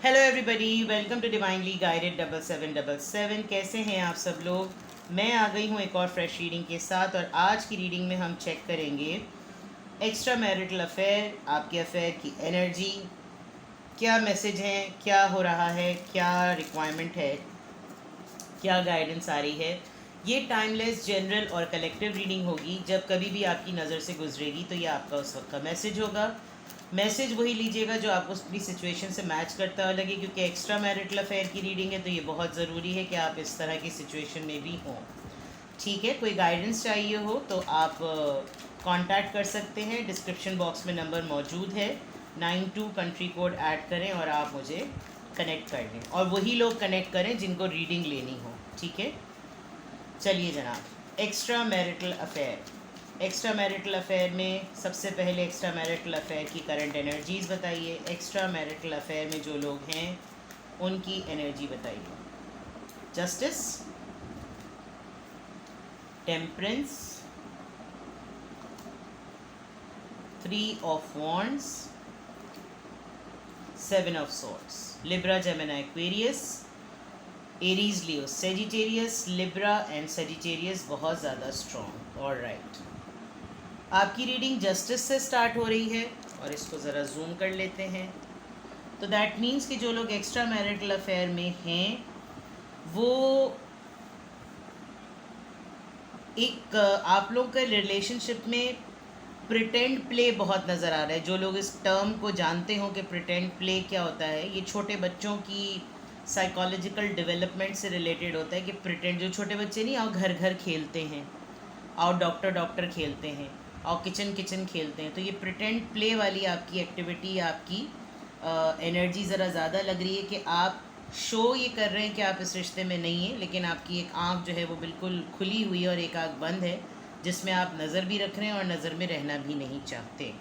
Hello everybody, welcome to divinely guided 7777। कैसे हैं आप सब लोग। मैं आ गई हूँ एक और फ्रेश रीडिंग के साथ, और आज की रीडिंग में हम चेक करेंगे एक्स्ट्रा मैरिटल अफेयर, आपके अफेयर की एनर्जी, क्या मैसेज है, क्या हो रहा है, क्या रिक्वायरमेंट है, क्या गाइडेंस आ रही है। ये टाइमलेस, जनरल और कलेक्टिव रीडिंग होगी। जब कभी भी आपकी नज़र से गुजरेगी तो ये आपका उस वक्त का मैसेज होगा। मैसेज वही लीजिएगा जो आपको अपनी सिचुएशन से मैच करता हुआ लगे, क्योंकि एक्स्ट्रा मैरिटल अफेयर की रीडिंग है तो ये बहुत ज़रूरी है कि आप इस तरह की सिचुएशन में भी हों। ठीक है, कोई गाइडेंस चाहिए हो तो आप कांटेक्ट कर सकते हैं। डिस्क्रिप्शन बॉक्स में नंबर मौजूद है। 92 कंट्री कोड ऐड करें और आप मुझे कनेक्ट कर लें, और वही लोग कनेक्ट करें जिनको रीडिंग लेनी हो। ठीक है, चलिए जनाब। Extra marital affair. Extra marital affair में सबसे पहले एक्स्ट्रा मैरिटल अफेयर की करंट एनर्जीज़ बताइए। एक्स्ट्रा मैरिटल अफेयर में जो लोग हैं उनकी एनर्जी बताइए। Justice, temperance, 3 of wands, 7 of swords. Libra, Gemini, Aquarius, Aries, Leo, Sagittarius. Libra and Sagittarius बहुत ज़्यादा स्ट्रॉन्ग। ऑल राइट, आपकी रीडिंग जस्टिस से स्टार्ट हो रही है, और इसको ज़रा जूम कर लेते हैं। तो दैट मीन्स कि जो लोग एक्स्ट्रा मैरिटल अफेयर में हैं वो एक आप लोग के रिलेशनशिप में प्रिटेंड प्ले बहुत नज़र आ रहा है। जो लोग इस टर्म को जानते हो कि प्रिटेंड प्ले क्या होता है, ये छोटे बच्चों की साइकोलॉजिकल डेवलपमेंट से रिलेटेड होता है कि प्रिटेंड, जो छोटे बच्चे नहीं आओ घर घर खेलते हैं, आओ डॉक्टर डॉक्टर खेलते हैं, आओ किचन किचन खेलते हैं, तो ये प्रिटेंड प्ले वाली आपकी एक्टिविटी, आपकी एनर्जी ज़रा ज़्यादा लग रही है कि आप शो ये कर रहे हैं कि आप इस रिश्ते में नहीं हैं, लेकिन आपकी एक आँख जो है वो बिल्कुल खुली हुई है और एक आँख बंद है जिसमें आप नज़र भी रख रहे हैं और नज़र में रहना भी नहीं चाहते।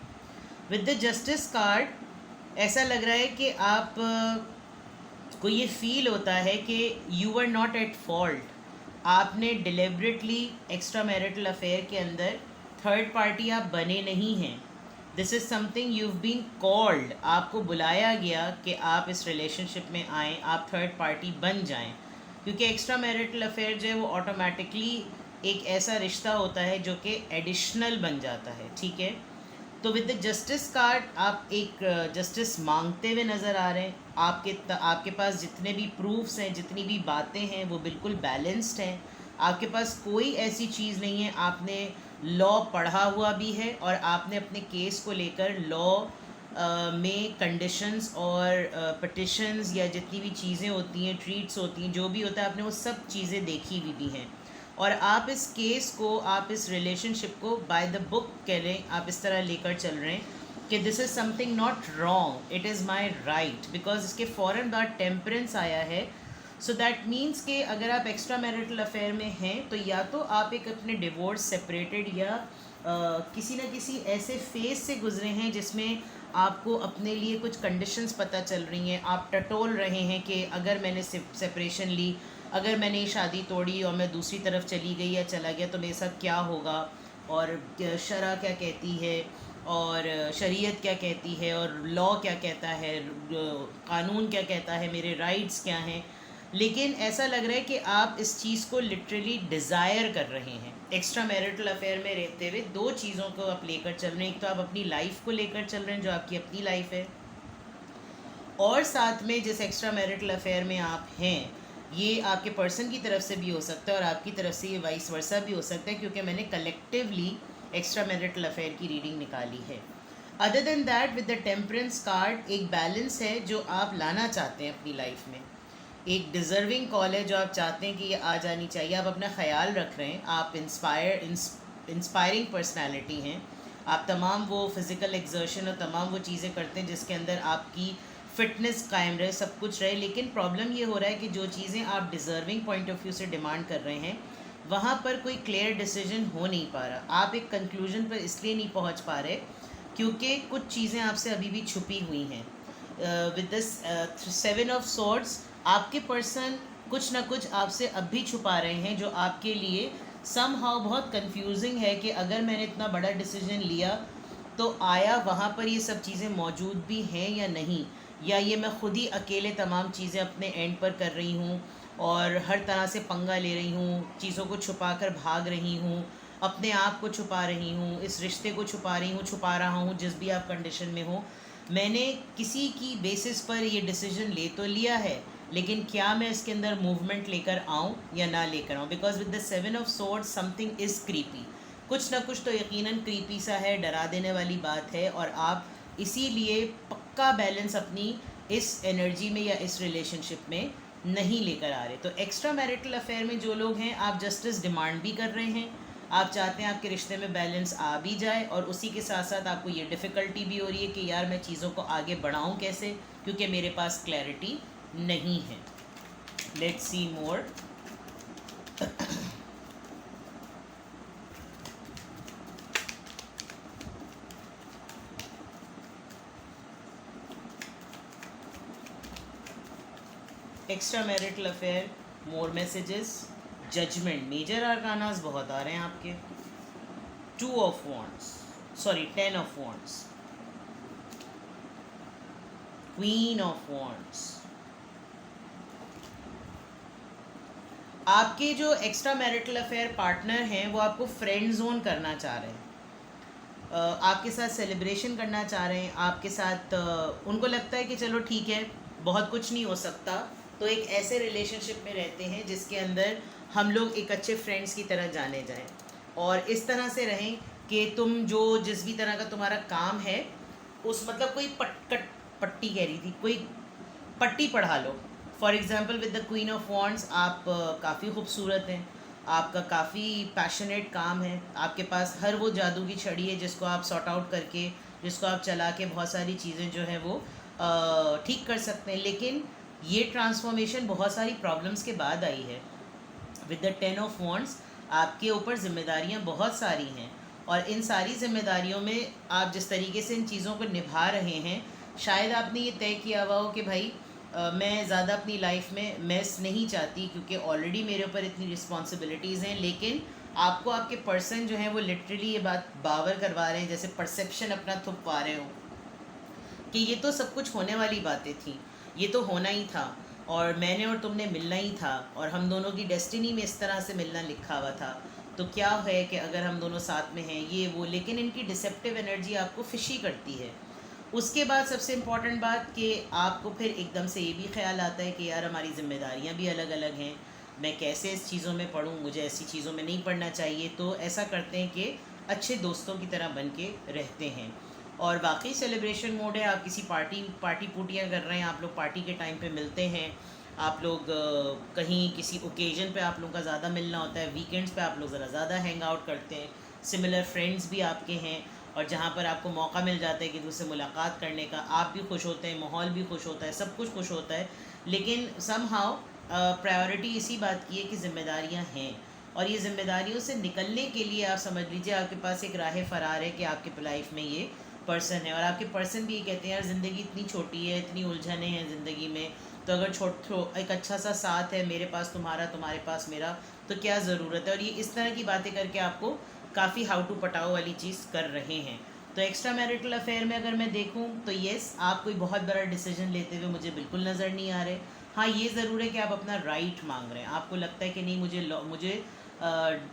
विद द जस्टिस कार्ड ऐसा लग रहा है कि आप को ये फील होता है कि you are not at fault. आपने डिलिबरेटली एक्स्ट्रा मैरिटल अफेयर के अंदर थर्ड पार्टी आप बने नहीं हैं। This is something you been called, आपको बुलाया गया कि आप इस रिलेशनशिप में आएँ, आप थर्ड पार्टी बन जाएं, क्योंकि एक्स्ट्रा मैरिटल अफेयर जो है वो ऑटोमेटिकली एक ऐसा रिश्ता होता है जो कि एडिशनल बन जाता है। ठीक है, तो विद द जस्टिस कार्ड आप एक जस्टिस मांगते हुए नज़र आ रहे हैं। आपके पास जितने भी प्रूफ्स हैं, जितनी भी बातें हैं, वो बिल्कुल बैलेंस्ड हैं। आपके पास कोई ऐसी चीज़ नहीं है। आपने लॉ पढ़ा हुआ भी है, और आपने अपने केस को लेकर लॉ में कंडीशंस और पटिशंस या जितनी भी चीज़ें होती हैं, ट्रीट्स होती हैं, जो भी होता है, आपने वो सब चीज़ें देखी हुई भी हैं। और आप इस केस को, आप इस रिलेशनशिप को बाय द बुक कह लें, आप इस तरह लेकर चल रहे हैं कि this is something not wrong, it is my right. Because इसके फ़ौरन बाद टेम्परेंस आया है। सो दैट मीन्स कि अगर आप एक्स्ट्रा मैरिटल अफेयर में हैं तो या तो आप एक अपने डिवोर्स, सेपरेटेड, या किसी न किसी ऐसे फेज से गुजरे हैं जिसमें आपको अपने लिए कुछ कंडीशंस पता चल रही हैं। आप टटोल रहे हैं कि अगर मैंने सेपरेशन ली, अगर मैंने ये शादी तोड़ी और मैं दूसरी तरफ चली गई या चला गया तो मेरे साथ क्या होगा, और शरा क्या कहती है, और शरीयत क्या कहती है, और लॉ क्या कहता है, कानून क्या कहता है, मेरे राइट्स क्या हैं। लेकिन ऐसा लग रहा है कि आप इस चीज़ को लिटरली डिज़ायर कर रहे हैं। एक्स्ट्रा मैरिटल अफेयर में रहते हुए दो चीज़ों को आप लेकर चल रहे हैं। एक तो आप अपनी लाइफ को लेकर चल रहे हैं, जो आपकी अपनी लाइफ है, और साथ में जिस एक्स्ट्रा मैरिटल अफेयर में आप हैं, ये आपके पर्सन की तरफ से भी हो सकता है और आपकी तरफ से ये वाइस वर्सा भी हो सकता है, क्योंकि मैंने कलेक्टिवली एक्स्ट्रा मैरिटल अफेयर की रीडिंग निकाली है। Other than that, with the temperance card एक बैलेंस है जो आप लाना चाहते हैं अपनी लाइफ में। एक डिज़र्विंग कॉल है जो आप चाहते हैं कि ये आ जानी चाहिए। आप अपना ख्याल रख रहे हैं, आप इंस्पायरिंग पर्सनैलिटी हैं। आप तमाम वो फिज़िकल एग्जर्शन और तमाम वो चीज़ें करते हैं जिसके अंदर आपकी फ़िटनेस कायम रहे, सब कुछ रहे। लेकिन प्रॉब्लम ये हो रहा है कि जो चीज़ें आप डिज़र्विंग पॉइंट ऑफ व्यू से डिमांड कर रहे हैं, वहाँ पर कोई क्लियर डिसीजन हो नहीं पा रहा। आप एक कंक्लूजन पर इसलिए नहीं पहुँच पा रहे क्योंकि कुछ चीज़ें आपसे अभी भी छुपी हुई हैं। विद दिस 7 ऑफ सॉर्ड्स, आपके पर्सन कुछ ना कुछ आपसे अब भी छुपा रहे हैं, जो आपके लिए समहाउ बहुत कंफ्यूजिंग है कि अगर मैंने इतना बड़ा डिसीजन लिया तो आया वहाँ पर ये सब चीज़ें मौजूद भी हैं या नहीं। या ये मैं खुद ही अकेले तमाम चीज़ें अपने एंड पर कर रही हूँ और हर तरह से पंगा ले रही हूँ, चीज़ों को छुपा कर भाग रही हूँ, अपने आप को छुपा रही हूँ, इस रिश्ते को छुपा रही हूँ, छुपा रहा हूँ, जिस भी आप कंडीशन में हो। मैंने किसी की बेसिस पर ये डिसीजन ले तो लिया है, लेकिन क्या मैं इसके अंदर मूवमेंट लेकर आऊँ या ना लेकर आऊँ? Because with the 7 of Swords something is creepy, कुछ ना कुछ तो यकीनन क्रीपी सा है, डरा देने वाली बात है। और आप इसीलिए पक्का बैलेंस अपनी इस एनर्जी में या इस रिलेशनशिप में नहीं लेकर आ रहे। तो एक्स्ट्रा मैरिटल अफेयर में जो लोग हैं, आप जस्टिस डिमांड भी कर रहे हैं, आप चाहते हैं आपके रिश्ते में बैलेंस आ भी जाए, और उसी के साथ साथ आपको ये डिफ़िकल्टी भी हो रही है कि यार मैं चीज़ों को आगे बढ़ाऊं कैसे, क्योंकि मेरे पास क्लैरिटी नहीं है। Let's see more. Extra marital affair, more messages, judgement, major arcanas बहुत आ रहे हैं आपके। 2 of Wands, sorry 10 of Wands, Queen of Wands। आपके जो एक्स्ट्रा मैरिटल अफेयर पार्टनर हैं वो आपको फ्रेंड जोन करना चाह रहे हैं, आपके साथ सेलिब्रेशन करना चाह रहे हैं, आपके साथ उनको लगता है कि चलो ठीक है, बहुत कुछ नहीं हो सकता, तो एक ऐसे रिलेशनशिप में रहते हैं जिसके अंदर हम लोग एक अच्छे फ्रेंड्स की तरह जाने जाएं, और इस तरह से रहें कि तुम जो जिस भी तरह का तुम्हारा काम है उस मतलब कोई पट्टी कह रही थी, कोई पट्टी पढ़ा लो। For example with the queen of wands, आप काफ़ी खूबसूरत हैं, आपका काफ़ी पैशनेट काम है, आपके पास हर वो जादू की छड़ी है जिसको आप सॉर्ट आउट करके, जिसको आप चला के बहुत सारी चीज़ें जो है वो ठीक कर सकते हैं। लेकिन ये ट्रांसफॉर्मेशन बहुत सारी प्रॉब्लम्स के बाद आई है। विद द 10 of Wands आपके ऊपर जिम्मेदारियां बहुत सारी हैं, और इन सारी जिम्मेदारियों में आप जिस तरीके से इन चीज़ों को निभा रहे हैं, शायद आपने ये तय किया हुआ हो कि भाई मैं ज़्यादा अपनी लाइफ में मेस नहीं चाहती, क्योंकि ऑलरेडी मेरे ऊपर इतनी रिस्पॉन्सिबिलिटीज़ हैं। लेकिन आपको आपके पर्सन जो हैं वो लिटरली ये बात बावर करवा रहे हैं, जैसे परसेप्शन अपना थुपवा रहे हो कि ये तो सब कुछ होने वाली बातें थी, ये तो होना ही था, और मैंने और तुमने मिलना ही था, और हम दोनों की डेस्टिनी में इस तरह से मिलना लिखा हुआ था, तो क्या है कि अगर हम दोनों साथ में हैं ये वो। लेकिन इनकी डिसेप्टिव एनर्जी आपको फिशी करती है। उसके बाद सबसे इम्पॉर्टेंट बात कि आपको फिर एकदम से ये भी ख्याल आता है कि यार हमारी ज़िम्मेदारियाँ भी अलग अलग हैं, मैं कैसे इस चीज़ों में पढ़ूँ, मुझे ऐसी चीज़ों में नहीं पढ़ना चाहिए। तो ऐसा करते हैं कि अच्छे दोस्तों की तरह बन के रहते हैं, और वाकई सेलिब्रेशन मोड है। आप किसी पार्टी पुटियाँ कर रहे हैं, आप लोग पार्टी के टाइम पे मिलते हैं, आप लोग कहीं किसी ओकेजन पे आप लोगों का ज़्यादा मिलना होता है, वीकेंड्स पे आप लोग ज़रा ज़्यादा हैंग आउट करते हैं, सिमिलर फ्रेंड्स भी आपके हैं, और जहाँ पर आपको मौका मिल जाता है कि दूसरे मुलाकात करने का, आप भी खुश होते हैं, माहौल भी खुश होता है, सब कुछ खुश होता है। लेकिन समहाउ प्रायोरिटी इसी बात की है कि ज़िम्मेदारियाँ हैं, और ये ज़िम्मेदारियों से निकलने के लिए आप समझ लीजिए आपके पास एक राह फ़रार है कि आपके लाइफ में ये पर्सन है, और आपके पर्सन भी ये कहते हैं यार ज़िंदगी इतनी छोटी है, इतनी उलझने हैं ज़िंदगी में, तो अगर एक अच्छा सा साथ है, मेरे पास तुम्हारा, तुम्हारे पास मेरा, तो क्या ज़रूरत है। और ये इस तरह की बातें करके आपको काफ़ी हाउ टू पटाओ वाली चीज़ कर रहे हैं। तो एक्स्ट्रा मैरिटल अफेयर में अगर मैं देखूं तो येस, आप कोई बहुत बड़ा डिसीजन लेते हुए मुझे बिल्कुल नज़र नहीं आ रहे। हाँ, ये ज़रूर है कि आप अपना राइट मांग रहे हैं, आपको लगता है कि नहीं,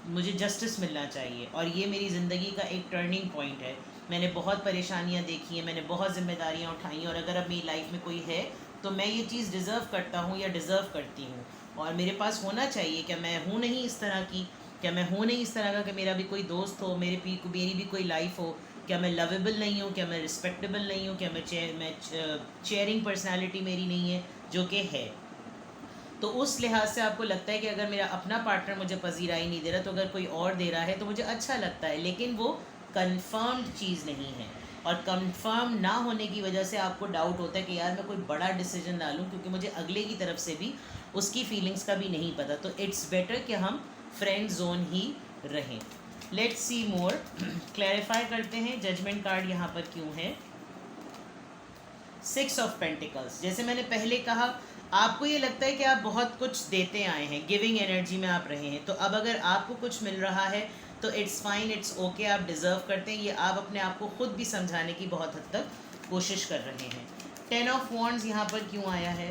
मुझे जस्टिस मिलना चाहिए, और ये मेरी ज़िंदगी का एक टर्निंग पॉइंट है। मैंने बहुत परेशानियाँ देखी हैं, मैंने बहुत जिम्मेदारियाँ उठाई हैं, और अगर अब मेरी लाइफ में कोई है तो मैं ये चीज़ डिज़र्व करता हूँ या डिज़र्व करती हूँ, और मेरे पास होना चाहिए। क्या मैं हूँ नहीं इस तरह की? क्या मैं हूँ नहीं इस तरह का कि मेरा भी कोई दोस्त हो, मेरी भी कोई लाइफ हो? क्या मैं लवेबल नहीं हूँ? क्या मैं रिस्पेक्टेबल नहीं हूँ? क्या मैं चेयरिंग पर्सनैलिटी मेरी नहीं है, जो कि है? तो उस लिहाज से आपको लगता है कि अगर मेरा अपना पार्टनर मुझे पजीराई नहीं दे रहा, तो अगर कोई और दे रहा है तो मुझे अच्छा लगता है, लेकिन वो कंफर्म्ड चीज़ नहीं है। और कंफर्म ना होने की वजह से आपको डाउट होता है कि यार मैं कोई बड़ा डिसीजन ना लूँ, क्योंकि मुझे अगले की तरफ से भी उसकी फीलिंग्स का भी नहीं पता। तो इट्स बेटर कि हम फ्रेंड जोन ही रहें। Let's see more. क्लैरिफाई करते हैं जजमेंट कार्ड यहाँ पर क्यों है। 6 of Pentacles, जैसे मैंने पहले कहा, आपको ये लगता है कि आप बहुत कुछ देते आए हैं, गिविंग एनर्जी में आप रहे हैं, तो अब अगर आपको कुछ मिल रहा है तो इट्स फाइन, इट्स ओके, आप डिज़र्व करते हैं। ये आप अपने आप को खुद भी समझाने की बहुत हद तक कोशिश कर रहे हैं। 10 ऑफ वॉन्ड्स यहाँ पर क्यों आया है?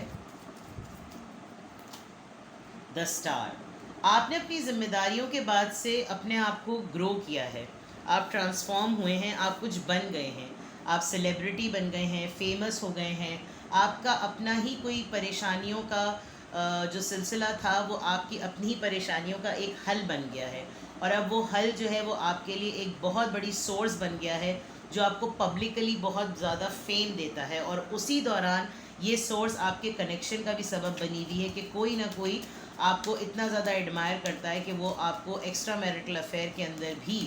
The star. आपने अपनी जिम्मेदारियों के बाद से अपने आप को ग्रो किया है, आप ट्रांसफॉर्म हुए हैं, आप कुछ बन गए हैं, आप सेलिब्रिटी बन गए हैं, फेमस हो गए हैं। आपका अपना ही कोई परेशानियों का जो सिलसिला था वो आपकी अपनी ही परेशानियों का एक हल बन गया है, और अब वो हल जो है वो आपके लिए एक बहुत बड़ी सोर्स बन गया है जो आपको पब्लिकली बहुत ज़्यादा फेम देता है। और उसी दौरान ये सोर्स आपके कनेक्शन का भी सबब बनी हुई है कि कोई ना कोई आपको इतना ज़्यादा एडमायर करता है कि वो आपको एक्स्ट्रा मैरिटल अफेयर के अंदर भी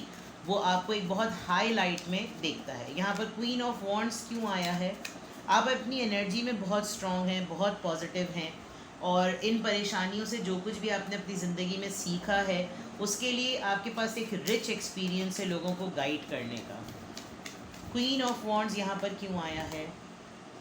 वो आपको एक बहुत हाई लाइट में देखता है। यहाँ पर क्वीन ऑफ वॉन्ड्स क्यों आया है? आप अपनी एनर्जी में बहुत स्ट्रॉन्ग हैं, बहुत पॉजिटिव हैं, और इन परेशानियों से जो कुछ भी आपने अपनी ज़िंदगी में सीखा है उसके लिए आपके पास एक रिच एक्सपीरियंस है लोगों को गाइड करने का। क्वीन ऑफ वॉन्ड्स यहाँ पर क्यों आया है?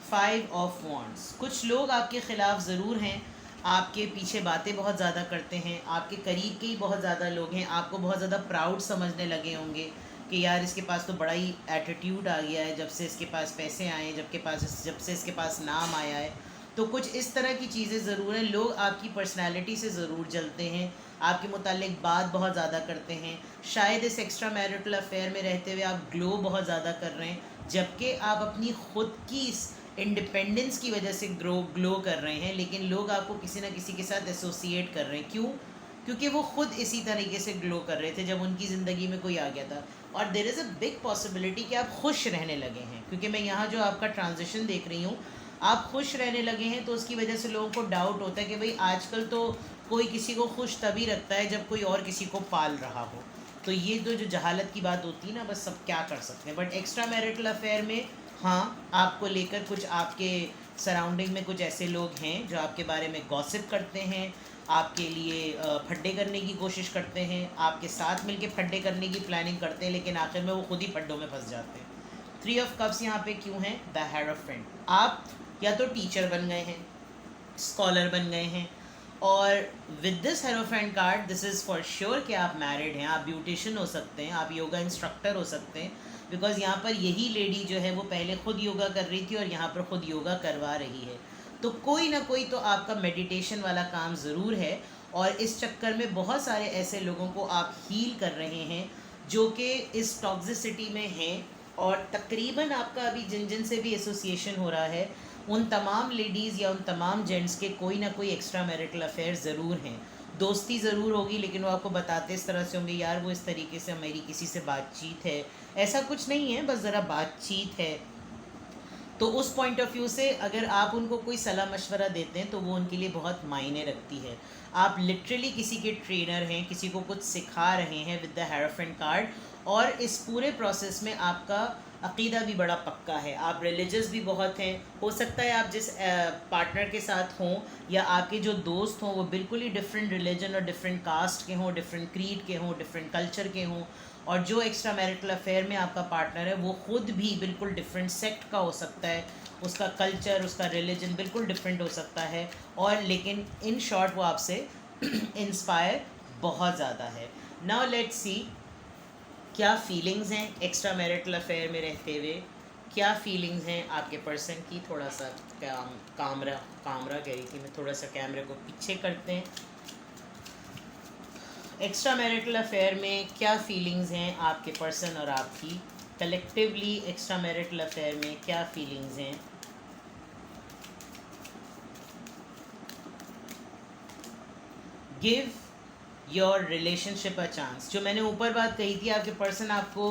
5 ऑफ वॉन्ड्स। कुछ लोग आपके ख़िलाफ़ ज़रूर हैं, आपके पीछे बातें बहुत ज़्यादा करते हैं, आपके करीब के ही बहुत ज़्यादा लोग हैं, आपको बहुत ज़्यादा प्राउड समझने लगे होंगे कि यार इसके पास तो बड़ा ही एटीट्यूड आ गया है जब से इसके पास पैसे आए हैं, जब से इसके पास नाम आया है। तो कुछ इस तरह की चीज़ें ज़रूर हैं। लोग आपकी पर्सनैलिटी से ज़रूर जलते हैं, आपके मुतालिक बात बहुत ज़्यादा करते हैं। शायद इस एक्स्ट्रा मैरिटल अफेयर में रहते हुए आप ग्लो बहुत ज़्यादा कर रहे हैं, जबकि आप अपनी ख़ुद की इंडिपेंडेंस की वजह से ग्लो कर रहे हैं, लेकिन लोग आपको किसी न किसी के साथ एसोसिएट कर रहे हैं। क्यों? क्योंकि वो खुद इसी तरीके से ग्लो कर रहे थे जब उनकी ज़िंदगी में कोई आ गया था। और there is a big possibility कि आप खुश रहने लगे हैं, क्योंकि मैं यहाँ जो आपका ट्रांजिशन देख रही हूँ, आप खुश रहने लगे हैं, तो उसकी वजह से लोगों को डाउट होता है कि भाई आजकल तो कोई किसी को खुश तभी रखता है जब कोई और किसी को पाल रहा हो। तो ये जो जहालत की बात होती है ना, बस सब क्या कर सकते हैं। बट एक्स्ट्रा मैरिटल अफेयर में हाँ, आपको लेकर कुछ आपके सराउंडिंग में कुछ ऐसे लोग हैं जो आपके बारे में गॉसिप करते हैं, आपके लिए फड्डे करने की कोशिश करते हैं, आपके साथ मिलके फड्डे करने की प्लानिंग करते हैं, लेकिन आखिर में वो खुद ही फड्डों में फंस जाते हैं। 3 ऑफ कप्स यहाँ पे क्यों है? The hierophant. आप या तो टीचर बन गए हैं, स्कॉलर बन गए हैं, और with this hierophant card this is for sure कि आप मैरिड हैं, आप ब्यूटिशियन हो सकते हैं, आप योगा इंस्ट्रक्टर हो सकते हैं, बिकॉज़ यहाँ पर यही लेडी जो है वो पहले ख़ुद योगा कर रही थी और यहाँ पर ख़ुद योगा करवा रही है। तो कोई ना कोई तो आपका मेडिटेशन वाला काम ज़रूर है, और इस चक्कर में बहुत सारे ऐसे लोगों को आप हील कर रहे हैं जो कि इस टॉक्सिसिटी में हैं। और तकरीबन आपका अभी जिन जिन से भी एसोसिएशन हो रहा है उन तमाम लेडीज़ या उन तमाम जेंट्स के कोई ना कोई एक्स्ट्रा मैरिटल अफेयर ज़रूर हैं। दोस्ती ज़रूर होगी, लेकिन वो आपको बताते इस तरह से होंगे, यार वो इस तरीके से मेरी किसी से बातचीत है, ऐसा कुछ नहीं है, बस ज़रा बातचीत है। तो उस पॉइंट ऑफ व्यू से अगर आप उनको कोई सलाह मशवरा देते हैं तो वो उनके लिए बहुत मायने रखती है। आप लिटरली किसी के ट्रेनर हैं, किसी को कुछ सिखा रहे हैं विद द हेरोफेंट कार्ड, और इस पूरे प्रोसेस में आपका अक़ीदा भी बड़ा पक्का है, आप रिलीजियस भी बहुत हैं। हो सकता है आप जिस पार्टनर के साथ हों या आपके जो दोस्त हों वो बिल्कुल ही डिफरेंट रिलीजन और डिफरेंट कास्ट के हों, डिफरेंट क्रीड के हों, डिफरेंट कल्चर के हों, और जो एक्स्ट्रा मैरिटल अफेयर में आपका पार्टनर है वो ख़ुद भी बिल्कुल डिफरेंट सेक्ट का हो सकता है, उसका कल्चर, उसका रिलीजन बिल्कुल डिफरेंट हो सकता है, और लेकिन इन शॉर्ट वो आपसे इंस्पायर बहुत ज़्यादा है। नाउ लेट्स सी क्या फीलिंग्स हैं एक्स्ट्रा मैरिटल अफेयर में रहते हुए, क्या फीलिंग्स हैं आपके पर्सन की। थोड़ा सा कामरा कह रही थी मैं, थोड़ा सा कैमरे को पीछे करते हैं। एक्स्ट्रा मैरिटल अफेयर में क्या फीलिंग्स हैं आपके पर्सन और आपकी, कलेक्टिवली एक्स्ट्रा मैरिटल अफेयर में क्या फीलिंग्स हैं। Give your relationship a chance. जो मैंने ऊपर बात कही थी, आपके पर्सन आपको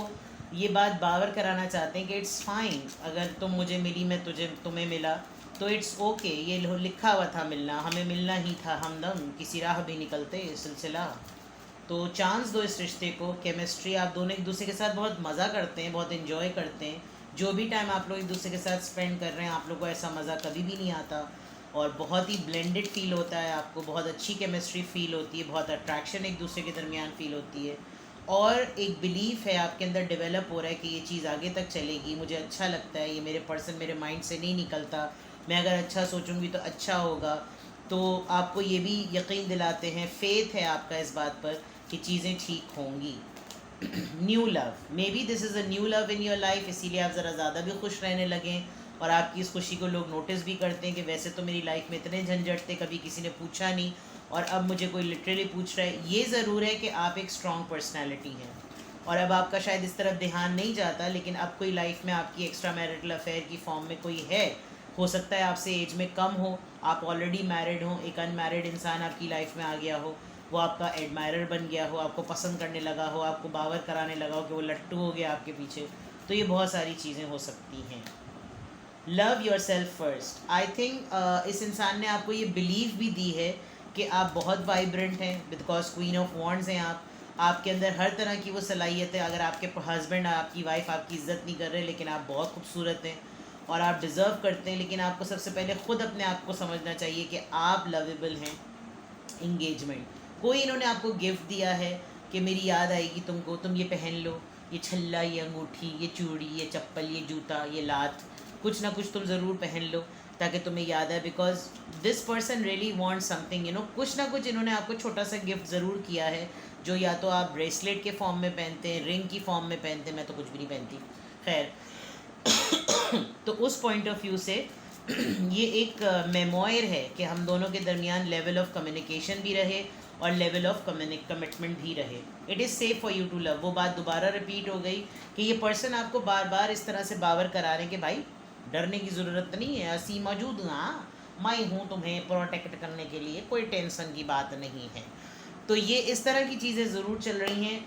ये बात बावर कराना चाहते हैं कि इट्स फाइन, अगर तुम मुझे मिली, मैं तुम्हें मिला, तो इट्स ओके। ये लिखा हुआ था मिलना, हमें मिलना ही था, हमदम किसी राह भी निकलते ये सिलसिला। तो चांस दो इस रिश्ते को। केमिस्ट्री, आप दोनों एक दूसरे के साथ बहुत मज़ा करते हैं, बहुत इन्जॉय करते हैं। जो भी टाइम आप लोग एक दूसरे के साथ स्पेंड कर रहे हैं, आप लोग को ऐसा मज़ा कभी भी नहीं आता, और बहुत ही ब्लेंडेड फील होता है, आपको बहुत अच्छी केमिस्ट्री फील होती है, बहुत अट्रैक्शन एक दूसरे के दरमियान फील होती है, और एक बिलीफ है आपके अंदर डेवलप हो रहा है कि ये चीज़ आगे तक चलेगी, मुझे अच्छा लगता है, ये मेरे पर्सन मेरे माइंड से नहीं निकलता, मैं अगर अच्छा सोचूंगी तो अच्छा होगा। तो आपको ये भी यकीन दिलाते हैं, फेथ है आपका इस बात पर कि चीज़ें ठीक होंगी। New love, may be this is a new love in your life, इसीलिए आप ज़रा ज़्यादा भी खुश रहने लगें और आपकी इस खुशी को लोग नोटिस भी करते हैं कि वैसे तो मेरी लाइफ में इतने झंझट थे, कभी किसी ने पूछा नहीं, और अब मुझे कोई लिटरली पूछ रहा है। ये ज़रूर है कि आप एक स्ट्रॉन्ग पर्सनैलिटी हैं, और अब आपका शायद इस तरफ ध्यान नहीं जाता, लेकिन अब कोई लाइफ में आपकी एक्स्ट्रा मैरिटल अफेयर की फॉर्म में कोई है, हो सकता है आपसे एज में कम हो, आप ऑलरेडी मैरिड हो, एक अनमैरिड इंसान आपकी लाइफ में आ गया हो, वो आपका एडमायरर बन गया हो, आपको पसंद करने लगा हो, आपको बावर कराने लगा हो कि वो लट्टू हो गया आपके पीछे। तो ये बहुत सारी चीज़ें हो सकती हैं। Love your self first. I think इस इंसान ने आपको ये बिलीव भी दी है कि आप बहुत वाइब्रेंट हैं, बिकॉज क्वीन ऑफ वॉन्ड्स हैं आप, आपके अंदर हर तरह की वो सलाहियत है। अगर आपके हस्बैंड, आपकी वाइफ आपकी इज़्ज़त नहीं कर रहे, लेकिन आप बहुत खूबसूरत हैं और आप डिज़र्व करते हैं, लेकिन आपको सबसे पहले ख़ुद अपने आप को समझना चाहिए कि आप लवेबल हैं। इंगेजमेंट, कोई इन्होंने आपको गिफ्ट दिया है कि मेरी याद आएगी तुमको, तुम ये पहन लो, ये छल्ला, ये अंगूठी, ये चूड़ी, ये चप्पल, ये जूता, ये लात, कुछ ना कुछ तुम ज़रूर पहन लो ताकि तुम्हें याद आए, because this person really want something, you know. कुछ ना कुछ इन्होंने आपको छोटा सा गिफ्ट ज़रूर किया है, जो या तो आप ब्रेसलेट के फॉर्म में पहनते हैं, रिंग की फॉर्म में पहनते हैं, मैं तो कुछ भी नहीं पहनती, खैर। तो उस पॉइंट ऑफ व्यू से ये एक मेमोयर है कि हम दोनों के दरमियान लेवल ऑफ कम्युनिकेशन भी रहे और लेवल ऑफ कमिटमेंट भी रहे। It is safe for you to love. वो बात दोबारा रिपीट हो गई कि ये पर्सन आपको बार बार इस तरह से बावर करा रहे हैं कि भाई डरने की ज़रूरत नहीं है, असी मौजूद हूँ, हाँ मैं हूँ तुम्हें प्रोटेक्ट करने के लिए, कोई टेंशन की बात नहीं है। तो ये इस तरह की चीज़ें ज़रूर चल रही हैं।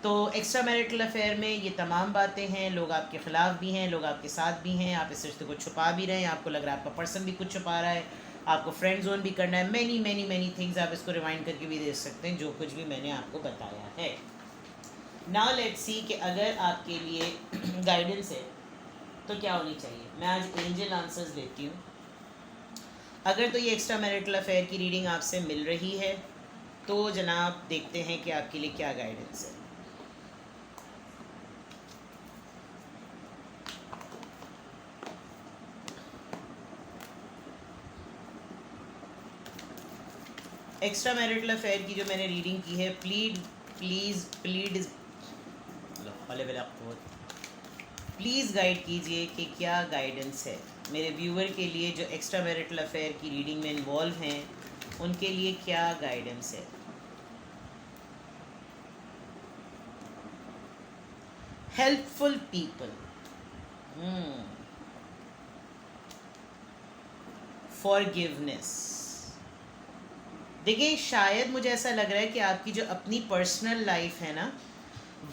तो एक्स्ट्रा मैरिटल अफेयर में ये तमाम बातें हैं, लोग आपके ख़िलाफ़ भी हैं, लोग आपके साथ भी हैं, आप इस रिश्ते को छुपा भी रहे हैं, आपको लग रहा है आपका पर्सन भी कुछ छुपा रहा है, आपको फ्रेंड जोन भी करना है, मैनी मैनी मैनी थिंग्स। आप इसको रिवाइंड करके भी देख सकते हैं जो कुछ भी मैंने आपको बताया है। नाउ लेट्स सी कि अगर आपके लिए गाइडेंस है तो क्या होनी चाहिए। मैं आज एंजल आंसर्स लेती हूँ। अगर तो ये एक्स्ट्रा मैरिटल अफेयर की रीडिंग आपसे मिल रही है तो जनाब देखते हैं कि आपके लिए क्या गाइडेंस है। एक्स्ट्रा मैरिटल अफेयर की जो मैंने रीडिंग की है, प्लीज़ गाइड कीजिए कि क्या गाइडेंस है मेरे व्यूअर के लिए जो एक्स्ट्रा मैरिटल अफेयर की रीडिंग में इन्वॉल्व हैं, उनके लिए क्या गाइडेंस है। Helpful people, forgiveness. देखिए, शायद मुझे ऐसा लग रहा है कि आपकी जो अपनी पर्सनल लाइफ है ना,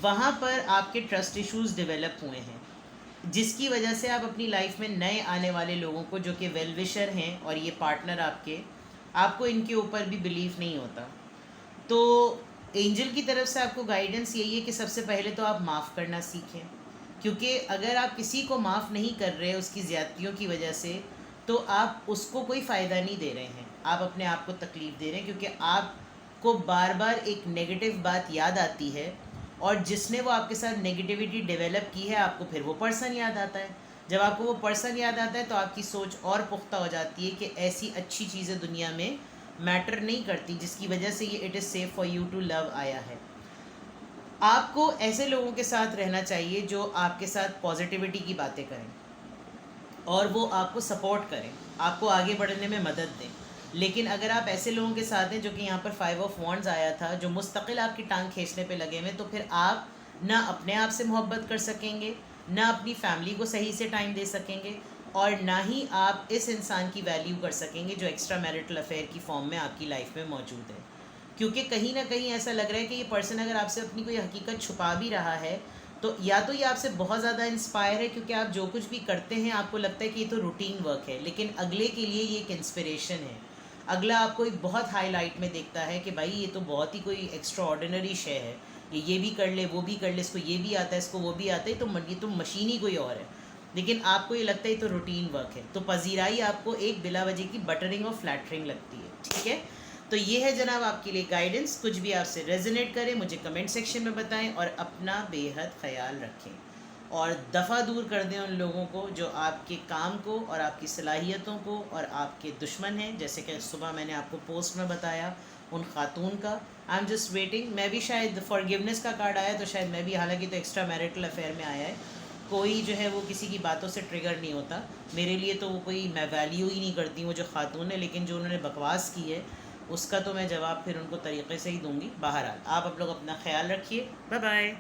वहाँ पर आपके ट्रस्ट इश्यूज डेवलप हुए हैं, जिसकी वजह से आप अपनी लाइफ में नए आने वाले लोगों को, जो कि वेल विशर हैं और ये पार्टनर आपको इनके ऊपर भी बिलीव नहीं होता। तो एंजल की तरफ से आपको गाइडेंस यही है कि सबसे पहले तो आप माफ़ करना सीखें, क्योंकि अगर आप किसी को माफ़ नहीं कर रहे उसकी ज़्यादतियों की वजह से, तो आप उसको कोई फ़ायदा नहीं दे रहे हैं, आप अपने आप को तकलीफ़ दे रहे हैं, क्योंकि आपको बार बार एक नेगेटिव बात याद आती है, और जिसने वो आपके साथ नेगेटिविटी डेवलप की है, आपको फिर वो पर्सन याद आता है। जब आपको वो पर्सन याद आता है तो आपकी सोच और पुख्ता हो जाती है कि ऐसी अच्छी चीज़ें दुनिया में मैटर नहीं करती, जिसकी वजह से ये it is safe for you to love आया है। आपको ऐसे लोगों के साथ रहना चाहिए जो आपके साथ पॉजिटिविटी की बातें करें और वो आपको सपोर्ट करें, आपको आगे बढ़ने में मदद दें। लेकिन अगर आप ऐसे लोगों के साथ हैं, जो कि यहाँ पर 5 ऑफ वॉन्ड्स आया था, जो मुस्तकिल आपकी टांग खींचने पे लगे हुए, तो फिर आप ना अपने आप से मोहब्बत कर सकेंगे, ना अपनी फैमिली को सही से टाइम दे सकेंगे, और ना ही आप इस इंसान की वैल्यू कर सकेंगे जो एक्स्ट्रा मैरिटल अफेयर की फॉर्म में आपकी लाइफ में मौजूद है। क्योंकि कहीं ना कहीं ऐसा लग रहा है कि ये पर्सन अगर आपसे अपनी कोई हकीकत छुपा भी रहा है, तो या तो ये आपसे बहुत ज़्यादा इंस्पायर है, क्योंकि आप जो कुछ भी करते हैं आपको लगता है कि ये तो रूटीन वर्क है, लेकिन अगले के लिए ये एक इंस्पिरेशन है। अगला आपको एक बहुत हाईलाइट में देखता है कि भाई ये तो बहुत ही कोई एक्स्ट्रा ऑर्डिनरी शे है, ये भी कर ले, वो भी कर ले, इसको ये भी आता है, इसको वो भी आता है, तो ये तो मशीन ही कोई और है। लेकिन आपको ये लगता है तो रूटीन वर्क है, तो पजीराई आपको एक बिला वजह की बटरिंग और फ्लैटरिंग लगती है। ठीक है, तो ये है जनाब आपके लिए गाइडेंस। कुछ भी आपसे रेजोनेट करे मुझे कमेंट सेक्शन में बताएं, और अपना बेहद ख्याल रखें, और दफ़ा दूर कर दें उन लोगों को जो आपके काम को और आपकी सलाहियतों को और आपके दुश्मन हैं। जैसे कि सुबह मैंने आपको पोस्ट में बताया उन खातून का। आई एम जस्ट वेटिंग, मैं भी शायद फॉरगिवनेस का कार्ड आया तो शायद मैं भी, हालांकि तो एक्स्ट्रा मैरिटल अफेयर में आया है, कोई जो है वो किसी की बातों से ट्रिगर नहीं होता। मेरे लिए तो वो कोई, मैं वैल्यू ही नहीं करती वो जो खातून है, लेकिन जो उन्होंने बकवास की है उसका तो मैं जवाब फिर उनको तरीक़े से ही दूँगी। बहरहाल आप लोग अपना ख़्याल रखिए। Bye bye.